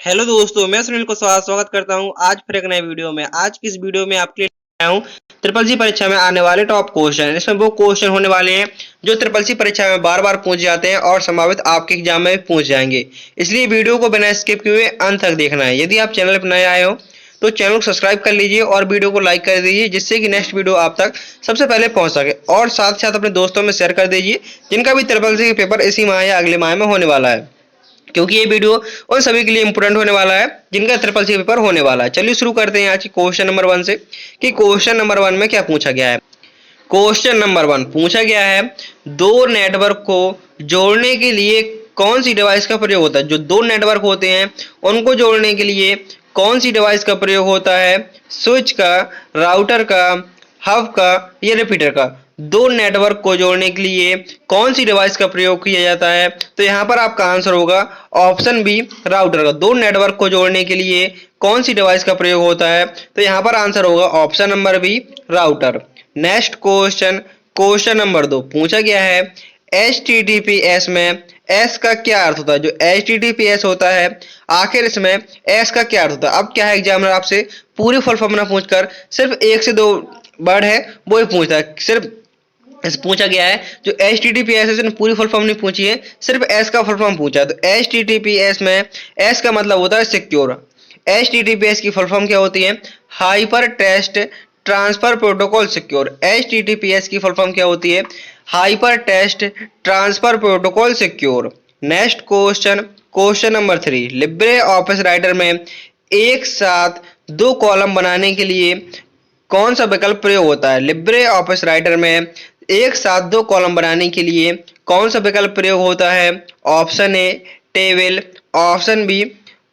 Hello दोस्तों, मैं सुनील को स्वागत करता हूं आज फिर एक नए वीडियो में। आज की इस वीडियो में आपके लिए आया हूं ट्रिपल सी परीक्षा में आने वाले टॉप क्वेश्चन। इसमें वो क्वेश्चन होने वाले हैं जो ट्रिपल सी परीक्षा में बार बार पूछ जाते हैं और संभावित आपके एग्जाम में पूछ जाएंगे। इसलिए वीडियो को बिना स्किप किए अंत तक देखना है। यदि आप चैनल पर नए आए हो तो चैनल को सब्सक्राइब कर लीजिए और वीडियो को लाइक कर दीजिए, जिससे कि नेक्स्ट वीडियो आप तक सबसे पहले पहुंच सके। और साथ साथ अपने दोस्तों में शेयर कर दीजिए जिनका भी ट्रिपल सी का पेपर इसी माह या अगले माह में होने वाला है, क्योंकि ये वीडियो उन सभी के लिए इंपोर्टेंट होने वाला है जिनका ट्रिपल सी पेपर होने वाला है। चलिए शुरू करते हैं आज की क्वेश्चन नंबर 1 से कि क्वेश्चन नंबर 1 में क्या पूछा गया है। क्वेश्चन नंबर 1 पूछा गया है, दो नेटवर्क को जोड़ने के लिए कौन सी डिवाइस का प्रयोग होता है। जो दो नेटवर्क होते हैं उनको जोड़ने के लिए कौन सी डिवाइस का प्रयोग होता है। स्विच का, राउटर का, हब का या रिपीटर का। दो नेटवर्क को जोड़ने के लिए कौन सी डिवाइस का प्रयोग किया जाता है। तो यहाँ पर आपका आंसर होगा ऑप्शन बी, राउटर का। दो नेटवर्क को जोड़ने के लिए कौन सी डिवाइस का प्रयोग होता है। तो यहाँ पर आंसर होगा option number B, router. Next question, question number 2 पूछा गया है, HTTPS में एस का क्या अर्थ होता है। जो HTTPS होता है आखिर इसमें एस का क्या अर्थ होता है। अब क्या है, एग्जामिनर आपसे पूरी फुल फॉर्म ना पूछकर सिर्फ एक से दो वर्ड है वो ही पूछता है। सिर्फ पूछा गया है जो HTTPS है उसने पूरी फुल फॉर्म नहीं पूछी है, सिर्फ एस का फुल फॉर्म पूछा है। तो HTTPS में एस का मतलब होता है सिक्योर। HTTPS की फुल फॉर्म क्या होती है, hyper text transfer protocol secure. HTTPS की फुल फॉर्म क्या होती है, hyper text transfer protocol secure. Next question, question number 3, Libre Office Writer में एक साथ दो कॉलम बनाने के लिए कौन सा विकल्प प्रयोग होता है। लिब्रे ऑफिस राइटर में एक साथ दो कॉलम बनाने के लिए कौन सा विकल्प प्रयोग होता है। Option A table, option B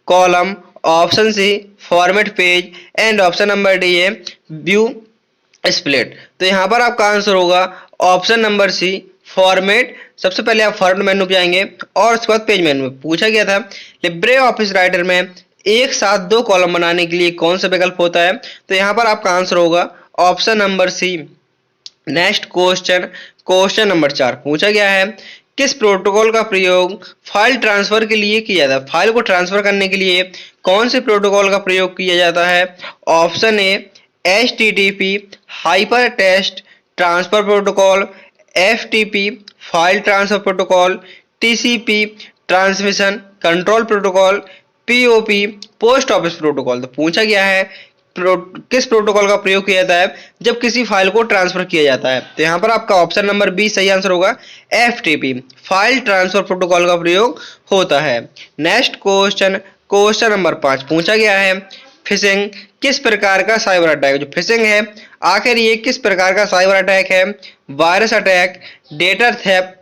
column, option C format page and option number D है व्यू स्प्लिट। तो यहाँ पर आपका आंसर होगा ऑप्शन नंबर सी, फॉर्मेट। सबसे पहले आप फॉर्मेट मेनू पे आएंगे और उसके बाद पेज मेनू में पूछा गया था लिब्रे ऑफिस राइटर में एक साथ दो कॉलम बनाने के लिए कौन सा विकल्प होता है। तो यहाँ पर आपका आंसर होगा option number C. Next question, question number 4 पूछा गया है, किस प्रोटोकॉल का प्रयोग फाइल ट्रांसफर के लिए किया जाता है। फाइल को ट्रांसफर करने के लिए कौन से प्रोटोकॉल का प्रयोग किया जाता है। ऑप्शन ए HTTP hyper text transfer protocol, FTP file transfer protocol, TCP transmission control protocol, POP post office protocol. तो पूछा गया है किस प्रोटोकॉल का प्रयोग किया जाता है जब किसी फाइल को ट्रांसफर किया जाता है। तो यहाँ पर आपका ऑप्शन नंबर बी सही आंसर होगा, FTP फाइल ट्रांसफर प्रोटोकॉल का प्रयोग होता है। नेक्स्ट क्वेश्चन, क्वेश्चन नंबर 5 पूछा गया है, फिशिंग किस प्रकार का साइबर अटैक। जो फिशिंग है आखिर ये किस प्रकार का साइबर अटैक है। Virus attack, data theft,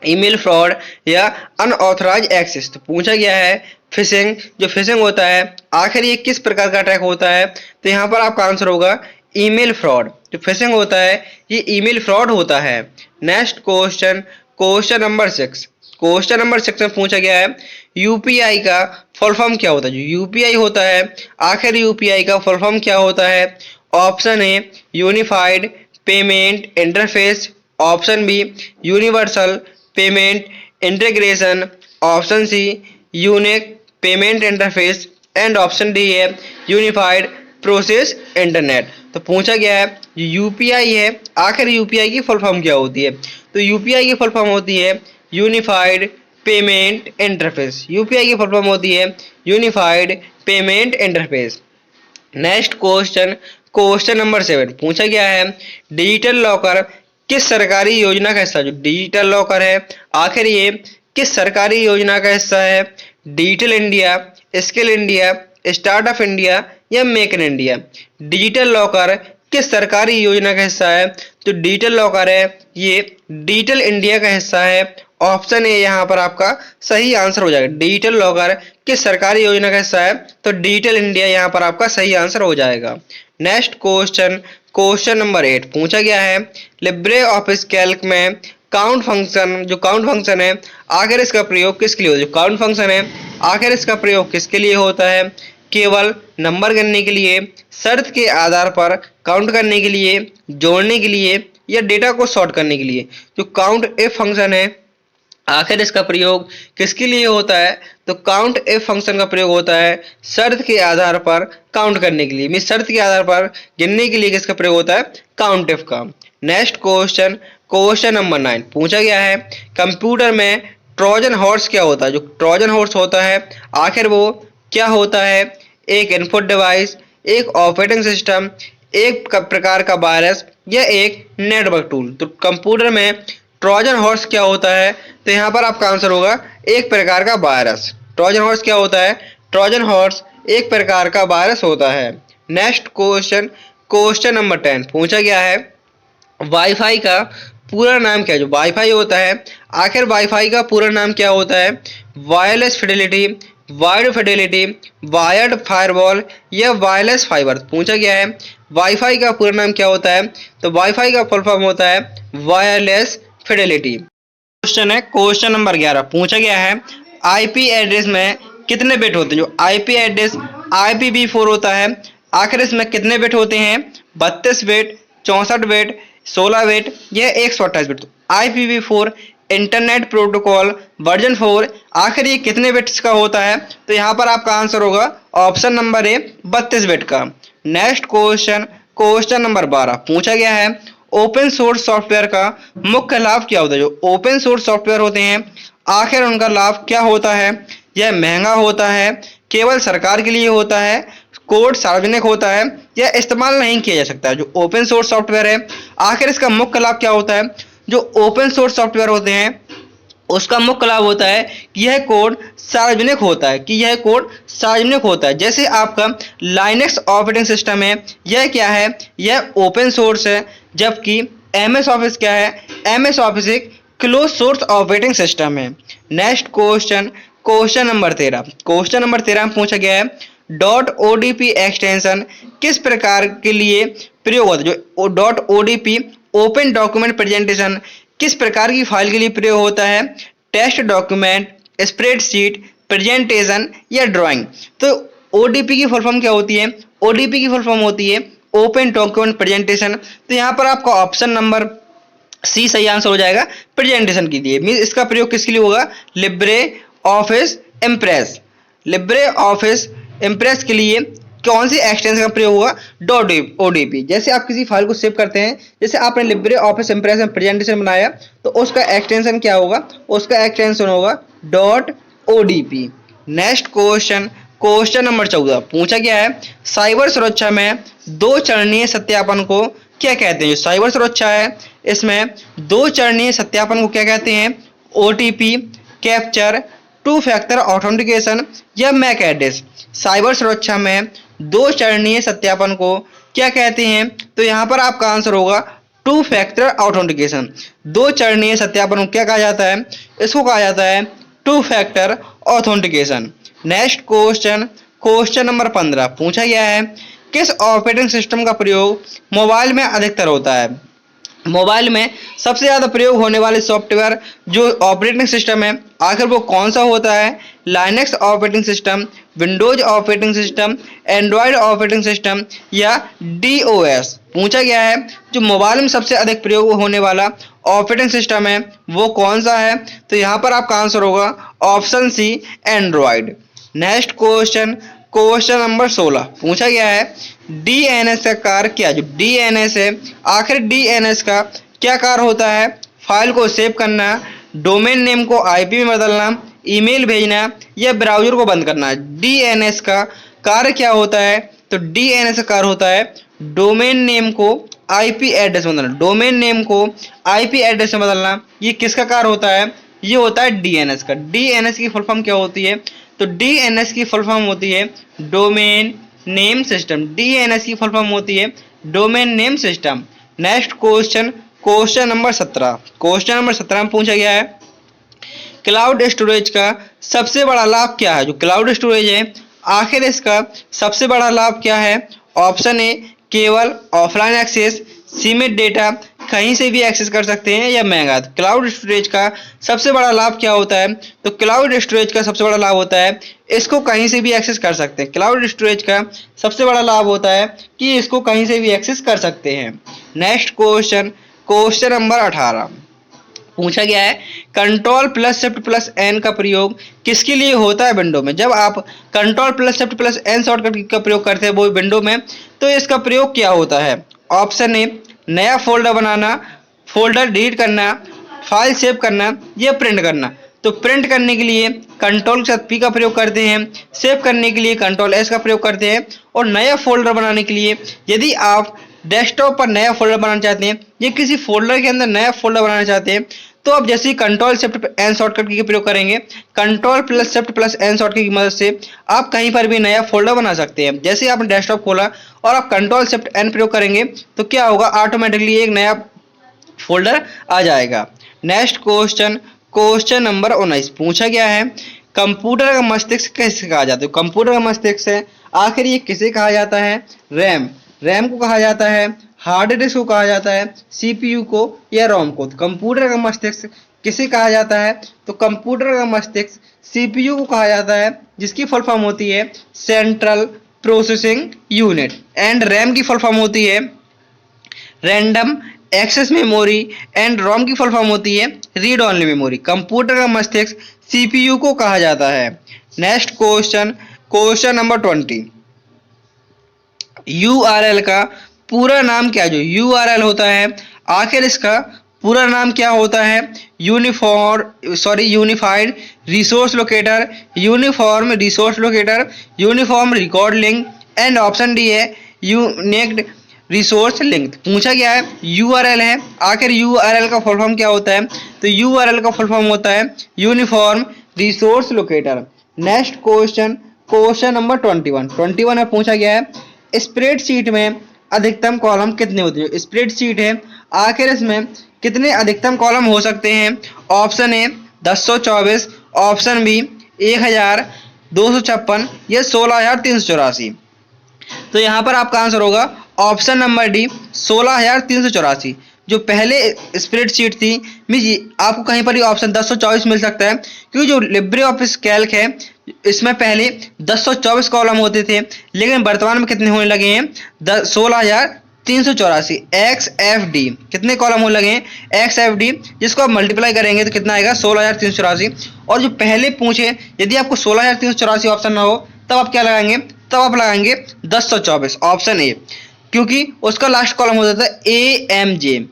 email fraud या अनऑथराइज एक्सेस। तो पूछा गया है फिशिंग, जो फिशिंग होता है आखिर ये किस प्रकार का अटैक होता है। तो यहाँ पर आपका आंसर होगा ईमेल फ्रॉड। जो फिशिंग होता है ये ईमेल फ्रॉड होता है। Next question, question number 6, question number 6 में पूछा गया है, यूपीआई का फुल फॉर्म क्या होता है। जो यूपीआई होता है आखिर यूपीआई का फुल फॉर्म क्या होता है। Option A unified payment interface, option B universal payment integration, option C unique payment interface and option D है यूनिफाइड प्रोसेस इंटरनेट। तो पूछा गया है यूपीआई है आखिर यूपीआई की फुल फॉर्म क्या होती है। तो यूपीआई की फुल फॉर्म होती है यूनिफाइड पेमेंट इंटरफेस। यूपीआई की फुल फॉर्म होती है unified payment interface. Next question, question number 7 पूछा गया है, डिजिटल लॉकर किस सरकारी योजना का हिस्सा। जो डिजिटल लॉकर है आखिर ये किस सरकारी योजना का हिस्सा है। Digital India, skill India, startup India या make in India. Digital locker किस सरकारी योजना का हिस्सा है। तो डिजिटल लॉकर है ये डिजिटल इंडिया का हिस्सा है। ऑप्शन ए यहाँ पर आपका सही आंसर हो जाएगा। डिजिटल लॉकर किस सरकारी योजना का हिस्सा है तो डिजिटल इंडिया यहाँ पर आपका सही आंसर हो जाएगा। नेक्स्ट क्वेश्चन, क्वेश्चन नंबर 8 पूछा गया है, लिब्रे ऑफिस कैल्क में काउंट फंक्शन, जो काउंट फंक्शन है आखिर इसका प्रयोग किसके लिए होता है। जो काउंट फंक्शन है आखिर इसका प्रयोग किसके लिए होता है। केवल नंबर गिनने के लिए, शर्त के आधार पर काउंट करने के लिए, जोड़ने के लिए या डेटा को सॉर्ट करने के लिए। जो काउंट इफ फंक्शन है आखिर इसका प्रयोग किसके लिए होता है। तो काउंट इफ फंक्शन का प्रयोग होता है शर्त के आधार पर काउंट करने के लिए, मींस शर्त के आधार पर गिनने के लिए किसका प्रयोग होता है, काउंट इफ का। नेक्स्ट क्वेश्चन, क्वेश्चन नंबर 9 पूछा गया है कंप्यूटर में ट्रोजन हॉर्स क्या होता है। जो ट्रोजन हॉर्स होता है आखिर वो क्या होता है, एक इनपुट डिवाइस, एक ऑपरेटिंग सिस्टम, एक प्रकार का वायरस या एक नेटवर्क टूल। तो कंप्यूटर में ट्रोजन हॉर्स क्या होता है, तो यहाँ पर आपका आंसर होगा एक प्रकार का वायरस। ट्रोजन हॉर्स क्या होता है, ट्रोजन हॉर्स एक प्रकार का वायरस होता है। नेक्स्ट क्वेश्चन, क्वेश्चन नंबर 10 पूछा गया है वाईफाई का पूरा नाम क्या है। जो वाईफाई होता है आखिर वाईफाई का पूरा नाम क्या होता है, wireless Fidelity, wide Fidelity, wired firewall या वायरलेस फाइबर। पूछा गया है वाईफाई का पूरा नाम क्या होता है, तो वाईफाई का फुल फॉर्म होता है वायरलेस फिडेलिटी। क्वेश्चन है क्वेश्चन नंबर 11 पूछा गया है आईपी एड्रेस में कितने बिट होते हैं। जो आईपी एड्रेस IPv4 होता है आखिर इसमें कितने बिट होते हैं, 32 बिट, 64 बिट, 16 बिट या 128 बिट। तो IPv4 इंटरनेट प्रोटोकॉल वर्जन 4 आखिर ये कितने बिट्स का होता है, तो यहाँ पर आपका आंसर होगा ऑप्शन नंबर ए 32 बिट का। नेक्स्ट क्वेश्चन, क्वेश्चन नंबर 12 पूछा गया है ओपन सोर्स सॉफ्टवेयर का मुख्य लाभ क्या होता है। जो ओपन सोर्स सॉफ्टवेयर होते हैं आखिर उनका लाभ क्या होता है, यह महंगा होता है, केवल सरकार के लिए होता है, कोड सार्वजनिक होता है या इस्तेमाल नहीं किया जा सकता। जो ओपन सोर्स सॉफ्टवेयर है आखिर इसका मुख्य लाभ क्या होता है। जो ओपन सोर्स सॉफ्टवेयर होते हैं उसका मुख्य लाभ होता है कि यह कोड सार्वजनिक होता है, कि यह कोड सार्वजनिक होता है। जैसे आपका लाइनक्स ऑपरेटिंग सिस्टम है, यह क्या है, यह ओपन सोर्स है, जबकि MS ऑफिस क्या है, MS ऑफिस एक क्लोज सोर्स ऑपरेटिंग सिस्टम है। Next question, question number 13 question number 13 में पूछा गया है .odp एक्सटेंशन किस प्रकार के लिए प्रयोग होता है। जो .odp ओपन डॉक्यूमेंट प्रेजेंटेशन किस प्रकार की फाइल के लिए प्रयोग होता है, टेक्स्ट डॉक्यूमेंट, स्प्रेडशीट, प्रेजेंटेशन या ड्राइंग। तो ODP की फुल फॉर्म क्या होती है, ODP की फुल फॉर्म होती है ओपन डॉक्यूमेंट प्रेजेंटेशन। तो यहाँ पर आपका ऑप्शन नंबर सी सही आंसर हो जाएगा, प्रेजेंटेशन के लिए। मीन्स इसका प्रयोग किसके लिए होगा, Libre office impress. Libre office impress के लिए कौन सी एक्सटेंशन का प्रयोग होगा, .odp। जैसे आप किसी फाइल को सेव करते हैं, जैसे आपने लिब्रे ऑफिस इम्प्रेस में प्रेजेंटेशन बनाया तो उसका एक्सटेंशन क्या होगा, उसका एक्सटेंशन होगा .odp। Next question, question number 14 पूछा गया है साइबर सुरक्षा में दो चरणीय सत्यापन को क्या कहते हैं। जो साइबर सुरक्षा है इसमें दो चरणीय सत्यापन को क्या कहते हैं, OTP, कैप्चर, 2 फैक्टर ऑथेंटिकेशन या मैक एड्रेस। साइबर सुरक्षा में दो चरणीय सत्यापन को क्या कहते हैं, तो यहाँ पर आपका आंसर होगा 2 फैक्टर ऑथेंटिकेशन। दो चरणीय सत्यापन को क्या कहा जाता है, इसको कहा जाता है 2 factor authentication. Next question, question number 15 पूछा गया है किस ऑपरेटिंग सिस्टम का प्रयोग मोबाइल में अधिकतर होता है। मोबाइल में सबसे ज़्यादा प्रयोग होने वाले सॉफ्टवेयर जो ऑपरेटिंग सिस्टम है आखिर वो कौन सा होता है, Linux operating system, Windows operating system, Android operating system या DOS। पूछा गया है जो मोबाइल में सबसे अधिक प्रयोग होने वाला ऑपरेटिंग सिस्टम है वो कौन सा है, तो यहाँ पर आपका आंसर होगा option C, Android. Next question, question number 16 पूछा गया है DNS का कार्य क्या। जो DNS है आखिर DNS का क्या कार्य होता है, फाइल को सेव करना, डोमेन नेम को IP में बदलना, ईमेल भेजना या ब्राउजर को बंद करना। DNS का कार्य क्या होता है, तो DNS का कार्य होता है डोमेन नेम को IP एड्रेस में बदलना। डोमेन नेम को IP एड्रेस में बदलना ये किसका कार्य होता है, ये होता है DNS का। DNS की फुल फॉर्म क्या होती है, तो DNS की फुल फॉर्म होती है डोमेन नेम सिस्टम। DNS की फुल फॉर्म होती है domain name system. Next question, question number 17 question number 17 में पूछा गया है क्लाउड स्टोरेज का सबसे बड़ा लाभ क्या है। जो क्लाउड स्टोरेज है आखिर इसका सबसे बड़ा लाभ क्या है, ऑप्शन ए केवल ऑफलाइन एक्सेस, सीमित डेटा, कहीं से भी एक्सेस कर सकते हैं या महंगा। क्लाउड स्टोरेज का सबसे बड़ा लाभ क्या होता है, तो क्लाउड स्टोरेज का सबसे बड़ा लाभ होता है इसको कहीं से भी एक्सेस कर सकते हैं। क्लाउड स्टोरेज का सबसे बड़ा लाभ होता है कि इसको कहीं से भी एक्सेस कर सकते हैं। नेक्स्ट क्वेश्चन, क्वेश्चन नंबर 18 पूछा गया है control plus shift plus N का प्रयोग किसके लिए होता है विंडो में। जब आप control plus shift plus N shortcut का प्रयोग करते हैं वो विंडो में, तो इसका प्रयोग क्या होता है। ऑप्शन ए नया फोल्डर बनाना, फोल्डर डिलीट करना, फाइल सेव करना या प्रिंट करना। तो प्रिंट करने के लिए कंट्रोल के साथ पी का प्रयोग करते हैं, सेव करने के लिए कंट्रोल एस का प्रयोग करते हैं, और नया फोल्डर बनाने के लिए यदि आप डेस्कटॉप पर नया फोल्डर बनाना चाहते हैं या किसी फोल्डर के अंदर नया फोल्डर बनाना चाहते हैं, तो आप जैसे ही control shift N shortcut key का प्रयोग करेंगे, control plus shift plus N shortcut की मदद से आप कहीं पर भी नया फोल्डर बना सकते हैं। जैसे ही आपने डेस्कटॉप खोला और आप कंट्रोल शिफ्ट एन प्रयोग करेंगे तो क्या होगा, ऑटोमेटिकली एक नया फोल्डर आ जाएगा। नेक्स्ट क्वेश्चन, क्वेश्चन नंबर 19 पूछा गया है कंप्यूटर का मस्तिष्क किसे कहा जाता है। कंप्यूटर का मस्तिष्क है आखिर ये किसे कहा जाता है। रैम को कहा जाता है, हार्ड डिस्क को कहा जाता है, सीपीयू को या रोम को। तो कंप्यूटर का मस्तिष्क किसे कहा जाता है, तो कंप्यूटर का मस्तिष्क सीपीयू को कहा जाता है, जिसकी फुल फॉर्म होती है central processing unit. And RAM की फुल फॉर्म होती है रैंडम एक्सेस मेमोरी, एंड रोम की फुल फॉर्म होती है रीड ओनली मेमोरी। कंप्यूटर का मस्तिष्क सीपीयू को कहा जाता है। Next question, question number 20 URL का पूरा नाम क्या। जो यूआरएल होता है आखिर इसका पूरा नाम क्या होता है। Unified resource locator, uniform resource locator, uniform record link, and option D है यूनिक्ड रिसोर्स लिंक। पूछा गया है यूआरएल है आखिर यूआरएल का फुल फॉर्म क्या होता है, तो यूआरएल का फुल फॉर्म होता है uniform resource locator. Next question, question number 21 में पूछा गया है स्प्रेडशीट में अधिकतम कॉलम कितने होते हैं। स्प्रेडशीट है आखिर इसमें कितने अधिकतम कॉलम हो सकते हैं। ऑप्शन ए 1024, ऑप्शन बी 1256 या 16384। तो यहाँ पर आपका आंसर होगा ऑप्शन नंबर डी 16384। जो पहले स्प्रेडशीट थी आपको कहीं पर भी ऑप्शन 1024 मिल सकता है, क्योंकि जो लिब्रे ऑफिस कैल्क है इसमें पहले 1024 कॉलम होते थे, लेकिन वर्तमान में कितने होने लगे हैं 16384। XFD कितने कॉलम होने लगे हैं XFD, जिसको आप मल्टीप्लाई करेंगे तो कितना आएगा 16384। और जो पहले पूछे यदि आपको 16384 ऑप्शन ना हो तब आप क्या लगाएंगे, तब आप लगाएंगे 1024 ऑप्शन ए, क्योंकि उसका लास्ट कॉलम होता था AMJ।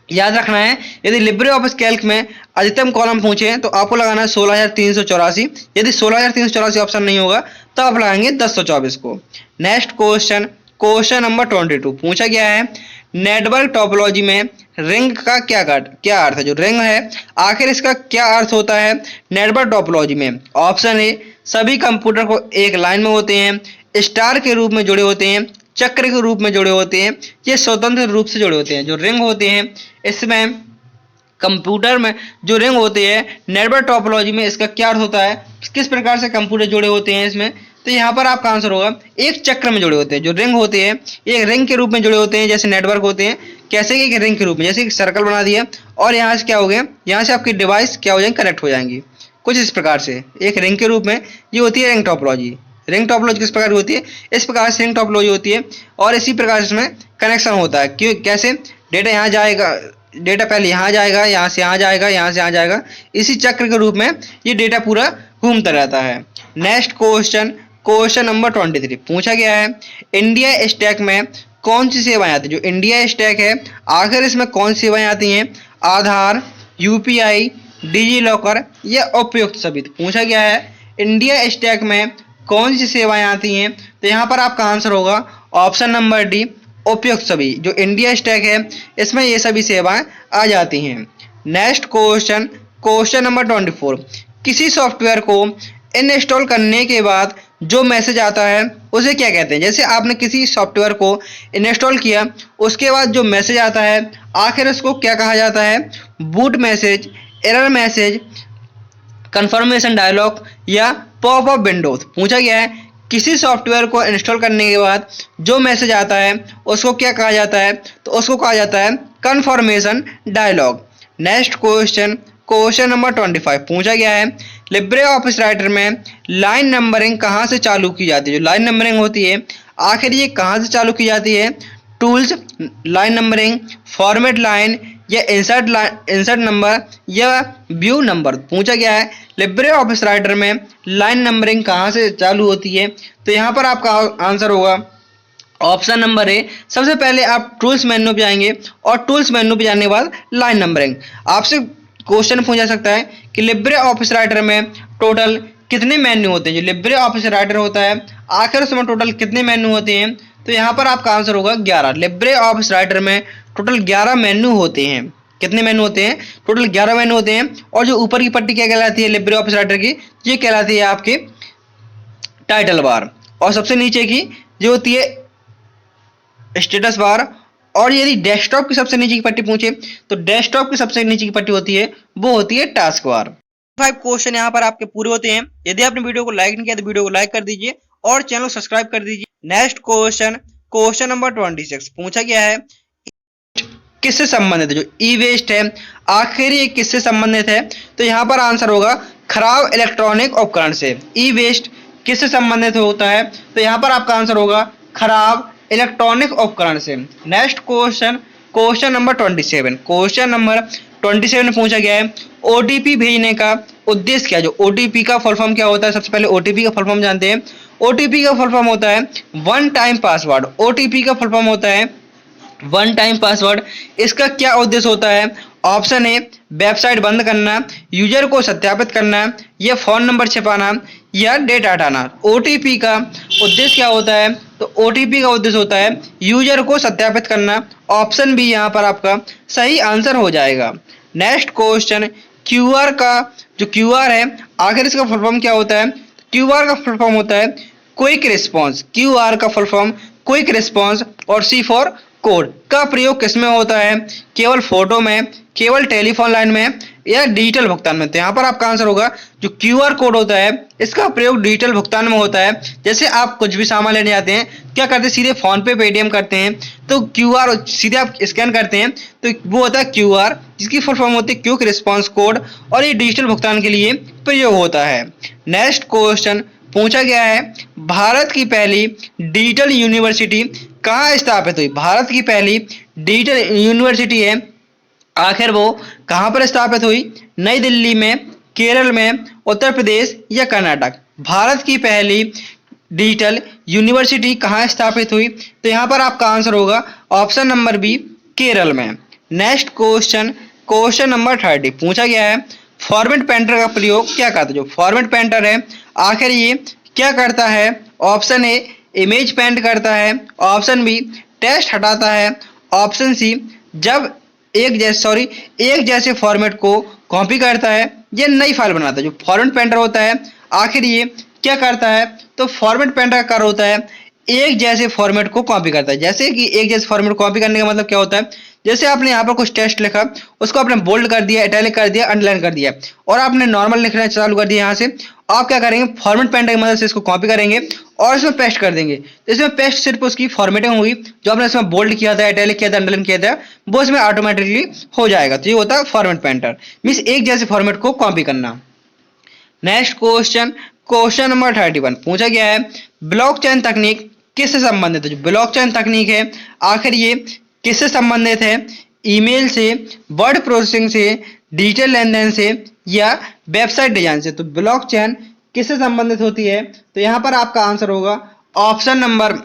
याद रखना है यदि लिब्रे ऑफिस कैल्क में अधिकतम कॉलम पूछे तो आपको लगाना है 16384। यदि 16384 ऑप्शन नहीं होगा तो आप लगाएंगे 1024 को। नेक्स्ट क्वेश्चन, क्वेश्चन नंबर 22 पूछा गया है नेटवर्क टोपोलॉजी में रिंग का क्या अर्थ है। जो रिंग है आखिर इसका क्या अर्थ होता है नेटवर्क टोपोलॉजी में। ऑप्शन ए सभी कंप्यूटर को एक लाइन में होते हैं, स्टार के रूप में जुड़े होते हैं, चक्र के रूप में जुड़े होते हैं, ये स्वतंत्र रूप से जुड़े होते हैं। जो रिंग होते हैं इसमें कंप्यूटर में जो रिंग होते हैं नेटवर्क टोपोलॉजी में इसका क्या अर्थ होता है, किस प्रकार से कंप्यूटर जुड़े होते हैं इसमें। तो यहाँ पर आपका आंसर होगा एक चक्र में जुड़े होते हैं। जो रिंग होते हैं एक रिंग के रूप में जुड़े होते हैं, जैसे नेटवर्क होते हैं कैसे कि एक रिंग के रूप में, जैसे एक सर्कल बना दिया और यहाँ से क्या हो गया, यहाँ से आपकी डिवाइस क्या हो जाएंगी, कनेक्ट हो जाएंगी कुछ इस प्रकार से एक रिंग के रूप में। ये होती है रिंग टोपोलॉजी। रिंग टोपोलॉजी किस प्रकार की होती है, इस प्रकार से रिंग टोपोलॉजी होती है और इसी प्रकार से इसमें कनेक्शन होता है। क्यों, कैसे डेटा यहाँ जाएगा, डेटा पहले यहाँ जाएगा, यहाँ से यहाँ जाएगा, यहाँ से यहाँ जाएगा, इसी चक्र के रूप में ये डेटा पूरा घूमता रहता है। नेक्स्ट क्वेश्चन, क्वेश्चन नंबर 23 पूछा गया है इंडिया स्टैक में कौन सी सेवाएं आती है। जो इंडिया स्टैक है आखिर इसमें कौन सी सेवाएं आती हैं, आधार, यूपीआई, डिजी लॉकर या उपयुक्त सभी। तो पूछा गया है इंडिया स्टैक में कौन सी सेवाएं आती हैं, तो यहाँ पर आपका आंसर होगा ऑप्शन नंबर डी उपयुक्त सभी। जो इंडिया स्टैक है इसमें ये सभी सेवाएं आ जाती हैं। नेक्स्ट क्वेश्चन, क्वेश्चन नंबर 24 किसी सॉफ्टवेयर को इंस्टॉल करने के बाद जो मैसेज आता है उसे क्या कहते हैं। जैसे आपने किसी सॉफ्टवेयर को इंस्टॉल किया उसके बाद जो मैसेज आता है आखिर उसको क्या कहा जाता है, boot message, error message, confirmation dialog या पॉपअप विंडोज। पूछा गया है किसी सॉफ्टवेयर को इंस्टॉल करने के बाद जो मैसेज आता है उसको क्या कहा जाता है, तो उसको कहा जाता है confirmation dialog. Next question, question number 25 पूछा गया है लिब्रे ऑफिस राइटर में लाइन नंबरिंग कहाँ से चालू की जाती है। जो लाइन नंबरिंग होती है आखिर ये कहाँ से चालू की जाती है, tools, line numbering, format line या इंसर्ट नंबर या व्यू नंबर। पूछा गया है लिब्रे ऑफिस राइटर में लाइन नंबरिंग कहाँ से चालू होती है, तो यहाँ पर आपका आंसर होगा ऑप्शन नंबर ए। सबसे पहले आप टूल्स मेन्यू पे जाएंगे और टूल्स मेन्यू पे जाने के बाद लाइन नंबरिंग। आपसे क्वेश्चन पूछा सकता है कि लिब्रे ऑफिस राइटर में टोटल कितने मेन्यू होते हैं। जो लिब्रे ऑफिस राइटर होता है आखिर उसमें टोटल कितने मेन्यू होते हैं, तो यहाँ पर आपका आंसर होगा 11। लिब्रे ऑफिस राइटर में टोटल 11 मेन्यू होते हैं। कितने मेन्यू होते हैं? टोटल 11 मेन्यू होते हैं। और जो ऊपर की पट्टी क्या कहलाती है लिब्रे ऑफिस राइटर की, ये कहलाती है आपके टाइटल बार। और सबसे नीचे की जो होती है स्टेटस बार। और यदि डेस्कटॉप की सबसे नीचे की पट्टी पूछे तो डेस्कटॉप की सबसे नीचे की पट्टी होती है वो होती है टास्क बार। 5 क्वेश्चन यहाँ पर आपके पूरे होते हैं। यदि आपने वीडियो को लाइक नहीं किया तो वीडियो को लाइक कर दीजिए और चैनल को सब्सक्राइब कर दीजिए। नेक्स्ट क्वेश्चन नंबर 26 पूछा गया है किससे संबंधित है। जो ई वेस्ट है आखिर ये किससे संबंधित है, तो यहाँ पर आंसर होगा खराब इलेक्ट्रॉनिक उपकरण से। ई वेस्ट किससे संबंधित होता है, तो यहाँ पर आपका आंसर होगा खराब इलेक्ट्रॉनिक उपकरण से। Next question number 27। Question number 27 में पूछा गया है ओटीपी भेजने का उद्देश्य क्या है। जो ओटीपी का फुल फॉर्म क्या होता है, सबसे पहले ओटीपी का फुल फॉर्म जानते हैं। ओटीपी का फुल फॉर्म होता है वन टाइम पासवर्ड। ओटीपी का फुल फॉर्म होता है वन टाइम पासवर्ड। इसका क्या उद्देश्य होता है? ऑप्शन ए वेबसाइट बंद करना, यूजर को सत्यापित करना, या फोन नंबर छिपाना, या डेटा हटाना। ओटीपी का उद्देश्य क्या होता है, तो ओटीपी का उद्देश्य होता है यूजर को सत्यापित करना। ऑप्शन बी यहाँ पर आपका सही आंसर हो जाएगा। नेक्स्ट क्वेश्चन क्यूआर का जो क्यूआर है आखिर इसका फुल फॉर्म क्या होता है। क्यूआर का फुल फॉर्म होता है क्विक रिस्पॉन्स। क्यूआर का फुल फॉर्म क्विक रिस्पॉन्स। और सी फॉर कोड का प्रयोग किसमें होता है? केवल फोटो में, केवल टेलीफोन लाइन में, या डिजिटल भुगतान में। तो यहाँ पर आपका आंसर होगा जो क्यूआर कोड होता है इसका प्रयोग डिजिटल भुगतान में होता है। जैसे आप कुछ भी सामान लेने जाते हैं, क्या करते हैं, सीधे फोन पे पेटीएम करते हैं, तो क्यूआर सीधे आप स्कैन करते हैं तो वो होता है क्यूआर, जिसकी फुल फॉर्म होती है क्विक रिस्पॉन्स कोड, और ये डिजिटल भुगतान के लिए प्रयोग होता है। नेक्स्ट क्वेश्चन पूछा गया है भारत की पहली डिजिटल यूनिवर्सिटी कहाँ स्थापित हुई। भारत की पहली डिजिटल यूनिवर्सिटी है आखिर वो कहाँ पर स्थापित हुई? नई दिल्ली में, केरल में, उत्तर प्रदेश, या कर्नाटक। भारत की पहली डिजिटल यूनिवर्सिटी कहाँ स्थापित हुई, तो यहाँ पर आपका आंसर होगा ऑप्शन नंबर बी केरल में। नेक्स्ट क्वेश्चन नंबर 30 पूछा गया है फॉर्मेट पेंटर का प्रयोग क्या करता है। जो फॉर्मेट पेंटर है आखिर ये क्या करता है? ऑप्शन ए इमेज पेंट करता है, ऑप्शन बी टेक्स्ट हटाता है, ऑप्शन सी जब एक जैसे फॉर्मेट को कॉपी करता है या नई फाइल बनाता है। जो फॉर्मेट पेंटर होता है आखिर ये क्या करता है, तो फॉर्मेट पेंटर का कार्य होता है एक जैसे फॉर्मेट को कॉपी करता है। जैसे कि एक जैसे फॉर्मेट कॉपी करने का मतलब क्या होता है, जैसे आपने यहाँ पर कुछ टेक्स्ट लिखा, उसको आपने बोल्ड कर दिया, इटैलिक कर दिया, अंडरलाइन कर दिया, और आपने नॉर्मल लिखना चालू कर दिया। यहाँ से आप क्या करेंगे, फॉर्मेट पेंटर की मदद से इसको कॉपी करेंगे और इसमें पेस्ट कर देंगे। तो इसमें पेस्ट सिर्फ उसकी फॉर्मेटिंग होगी, जो आपने इसमें बोल्ड किया था, इटैलिक किया था, अंडरलाइन किया था, वो इसमें ऑटोमेटिकली हो जाएगा। तो ये होता है फॉर्मेट पेंटर, मीन्स एक जैसे फॉर्मेट को कॉपी करना। नेक्स्ट क्वेश्चन नंबर 31 पूछा गया है ब्लॉकचेन तकनीक किससे संबंधित है। जो ब्लॉकचेन तकनीक है आखिर ये किससे संबंधित है? ईमेल से, वर्ड प्रोसेसिंग से, डिजिटल लेन देन से, या वेबसाइट डिजाइन से। तो ब्लॉकचेन किससे संबंधित होती है, तो यहाँ पर आपका आंसर होगा ऑप्शन नंबर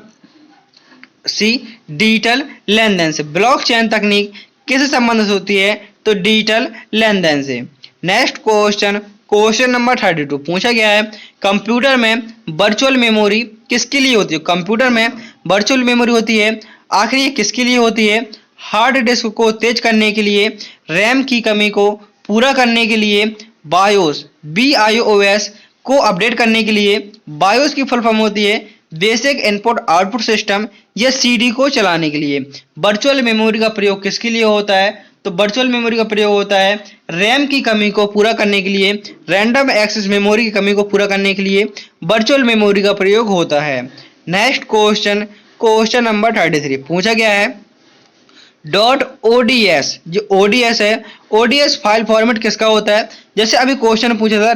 सी डिजिटल लेन देन से। ब्लॉकचेन तकनीक किससे संबंधित होती है, तो डिजिटल लेन देन से। नेक्स्ट क्वेश्चन नंबर 32 पूछा गया है कंप्यूटर में वर्चुअल मेमोरी किसके लिए होती है। कंप्यूटर में वर्चुअल मेमोरी होती है आखिर ये किसके लिए होती है? हार्ड डिस्क को तेज करने के लिए, रैम की कमी को पूरा करने के लिए, BIOS को अपडेट करने के लिए। BIOS की फुल फॉर्म होती है बेसिक इनपुट आउटपुट सिस्टम, या CD को चलाने के लिए। वर्चुअल मेमोरी का प्रयोग किसके लिए होता है, तो वर्चुअल मेमोरी का प्रयोग होता है रैम की कमी को पूरा करने के लिए, रैंडम एक्सेस मेमोरी की कमी को पूरा करने के लिए वर्चुअल मेमोरी का प्रयोग होता है। नेक्स्ट क्वेश्चन नंबर 33 पूछा गया है .ods। जो ODS है, ODS फाइल फॉर्मेट किसका होता है? जैसे अभी क्वेश्चन पूछा था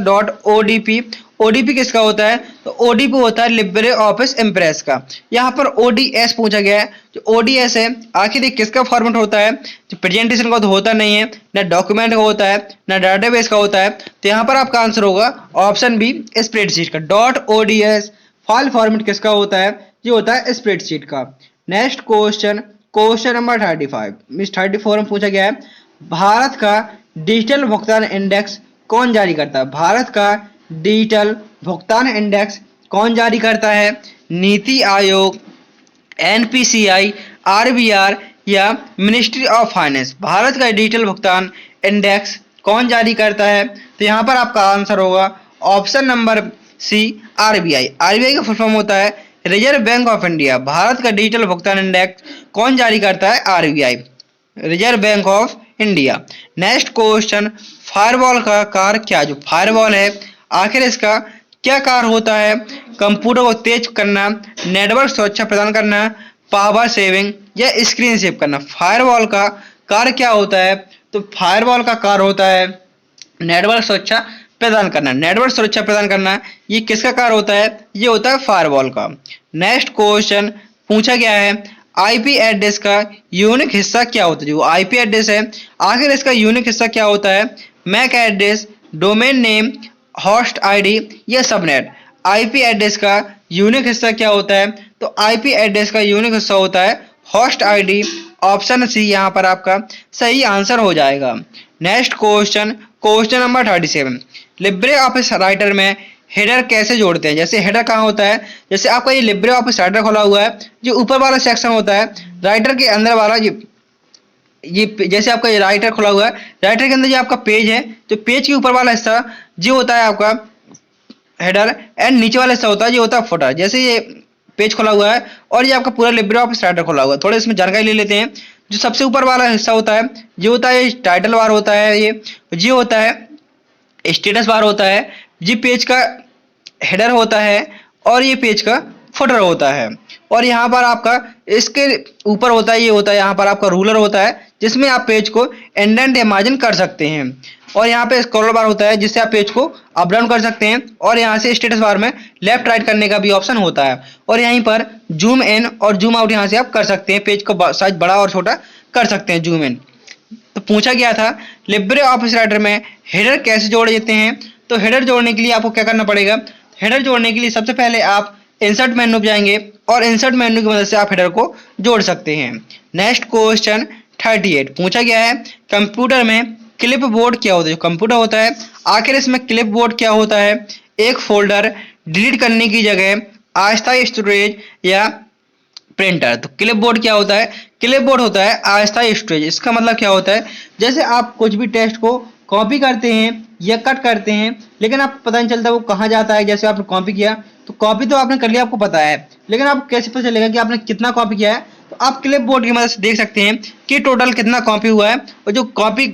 .odp ओडीपी किसका होता है? तो ओडीपी होता है लिब्रे ऑफिस इम्प्रेस का। यहाँ पर ओडीएस पूछा गया है। जो ओडीएस है आखिर ये किसका फॉर्मेट होता है? जो प्रेजेंटेशन का तो होता नहीं है, ना डॉक्यूमेंट का होता है, ना डाटाबेस का होता है। तो यहाँ पर आपका आंसर होगा ऑप्शन बी स्प्रेडशीट का। डॉट ओडीएस फाइल फॉर्मेट किसका होता है? ये होता है स्प्रेडशीट का। Next question, question number 35 miss 34 में पूछा गया है, भारत का डिजिटल भुगतान इंडेक्स कौन जारी करता है? भारत का डिजिटल भुगतान इंडेक्स कौन जारी करता है? नीति आयोग, एनपीसीआई, आरबीआर या मिनिस्ट्री ऑफ फाइनेंस? भारत का डिजिटल भुगतान इंडेक्स कौन जारी करता है? तो यहाँ पर आपका आंसर होगा option number C RBI. RBI का फुल फॉर्म होता है रिजर्व बैंक ऑफ इंडिया। भारत का डिजिटल भुगतान इंडेक्स कौन जारी करता है? RBI, Reserve Bank of India. Next question, firewall का कार्य क्या? जो फायरवॉल है आखिर इसका क्या कार्य होता है? कंप्यूटर को तेज करना, नेटवर्क सुरक्षा प्रदान करना, पावर सेविंग या स्क्रीन सेव करना? फायरवॉल का कार्य क्या होता है? तो फायरवॉल का कार्य होता है नेटवर्क सुरक्षा प्रदान करना। नेटवर्क सुरक्षा प्रदान करना ये किसका कार्य होता है? ये होता है फायरवॉल का। नेक्स्ट क्वेश्चन पूछा गया है, आईपी एड्रेस का यूनिक हिस्सा क्या होता है? जो आईपी एड्रेस है आखिर इसका यूनिक हिस्सा क्या होता है? MAC address, domain name, host ID या सबनेट? आईपी एड्रेस का यूनिक हिस्सा क्या होता है? तो आईपी एड्रेस का यूनिक हिस्सा होता है होस्ट आईडी। ऑप्शन सी यहाँ पर आपका सही आंसर हो जाएगा। Next question, question number 37, Libre Office Writer में हेडर कैसे जोड़ते हैं? जैसे हेडर कहाँ होता है? जैसे आपका ये लिब्रे ऑफिस राइटर खोला हुआ है, जो ऊपर वाला सेक्शन होता है राइटर के अंदर वाला, ये जैसे आपका ये राइटर खुला हुआ है, राइटर के अंदर जो आपका पेज है, जो पेज के ऊपर वाला हिस्सा जो होता है आपका हेडर, एंड नीचे वाला हिस्सा होता है जो होता है फुटर। जैसे ये पेज खुला हुआ है और ये आपका पूरा लिब्रे ऑफिस राइटर खुला हुआ है। थोड़ा इसमें जानकारी ले लेते हैं। जो सबसे ऊपर वाला हिस्सा होता है जो होता है टाइटल बार होता है, ये होता है स्टेटस बार होता है, ये पेज का हेडर होता है और ये पेज का फुटर होता है। और यहाँ पर आपका इसके ऊपर होता है, ये होता है यहाँ पर आपका रूलर होता है जिसमें आप पेज को इंडेंट या मार्जिन कर सकते हैं। और यहाँ पे स्क्रॉल बार होता है जिससे आप पेज को अप डाउन कर सकते हैं। और यहाँ से स्टेटस बार में लेफ्ट राइट करने का भी ऑप्शन होता है। और यहीं पर जूम इन और जूम आउट यहाँ से आप कर सकते हैं, पेज को साइज बड़ा और छोटा कर सकते हैं, जूम इन। तो पूछा गया था लिब्रे ऑफिस राइटर में हेडर कैसे जोड़ देते हैं? तो हेडर जोड़ने के लिए आपको क्या करना पड़ेगा? हेडर जोड़ने के लिए सबसे पहले आप इंसर्ट मेन्यू पे जाएंगे और इंसर्ट मेन्यू की मदद से आप हेडर को जोड़ सकते हैं। नेक्स्ट क्वेश्चन 38 पूछा गया है, कंप्यूटर में क्लिप बोर्ड क्या होता है? जो कंप्यूटर होता है आखिर इसमें क्लिप बोर्ड क्या होता है? एक फोल्डर, डिलीट करने की जगह, अस्थायी स्टोरेज या प्रिंटर? तो क्लिप बोर्ड क्या होता है? क्लिप बोर्ड होता है अस्थायी स्टोरेज। इसका मतलब क्या होता है? जैसे आप कुछ भी टेक्स्ट को कॉपी करते हैं या कट करते हैं लेकिन आपको पता नहीं चलता वो कहाँ जाता है। जैसे आपने कॉपी किया तो कॉपी तो आपने कर लिया, आपको पता है, लेकिन आपको कैसे पता चलेगा कि आपने कितना कॉपी किया है? तो आप क्लिप बोर्ड की मदद से देख सकते हैं कि टोटल कितना कॉपी हुआ है। और जो कॉपी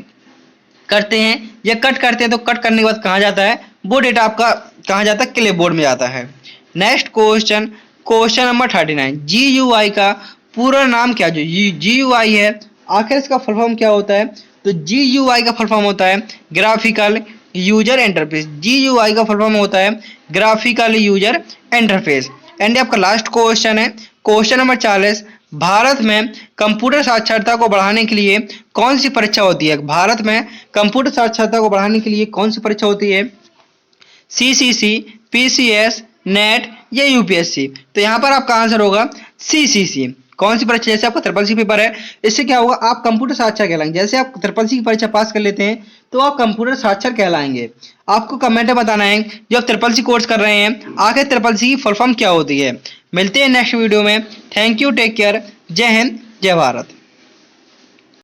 करते हैं या कट करते हैं तो कट करने के बाद कहाँ जाता है वो डेटा आपका, कहाँ जाता है? क्लिप बोर्ड में जाता है। Next question, question number 39, GUI का पूरा नाम क्या? जो GUI है आखिर इसका फुल फॉर्म क्या होता है? तो GUI का फुल फॉर्म होता है ग्राफिकल यूजर इंटरफेस। GUI का फुल फॉर्म होता है ग्राफिकल यूजर इंटरफेस। एंड आपका लास्ट क्वेश्चन है क्वेश्चन नंबर 40, भारत में कंप्यूटर साक्षरता को बढ़ाने के लिए कौन सी परीक्षा होती है? भारत में कंप्यूटर साक्षरता को बढ़ाने के लिए कौन सी परीक्षा होती है? CCC, PCS, नेट या UPSC? तो यहाँ पर आपका आंसर होगा CCC। कौन सी परीक्षा? जैसे आपका CCC पेपर है, इससे क्या होगा? आप कंप्यूटर साक्षर कहलाएंगे। जैसे आप CCC की परीक्षा पास कर लेते हैं तो आप कंप्यूटर साक्षर कहलाएंगे। आपको कमेंट में बताना है जो आप CCC कोर्स कर रहे हैं आखिर CCC की फुल फॉर्म क्या होती है। मिलते हैं नेक्स्ट वीडियो में। थैंक यू, टेक केयर, जय हिंद, जय भारत।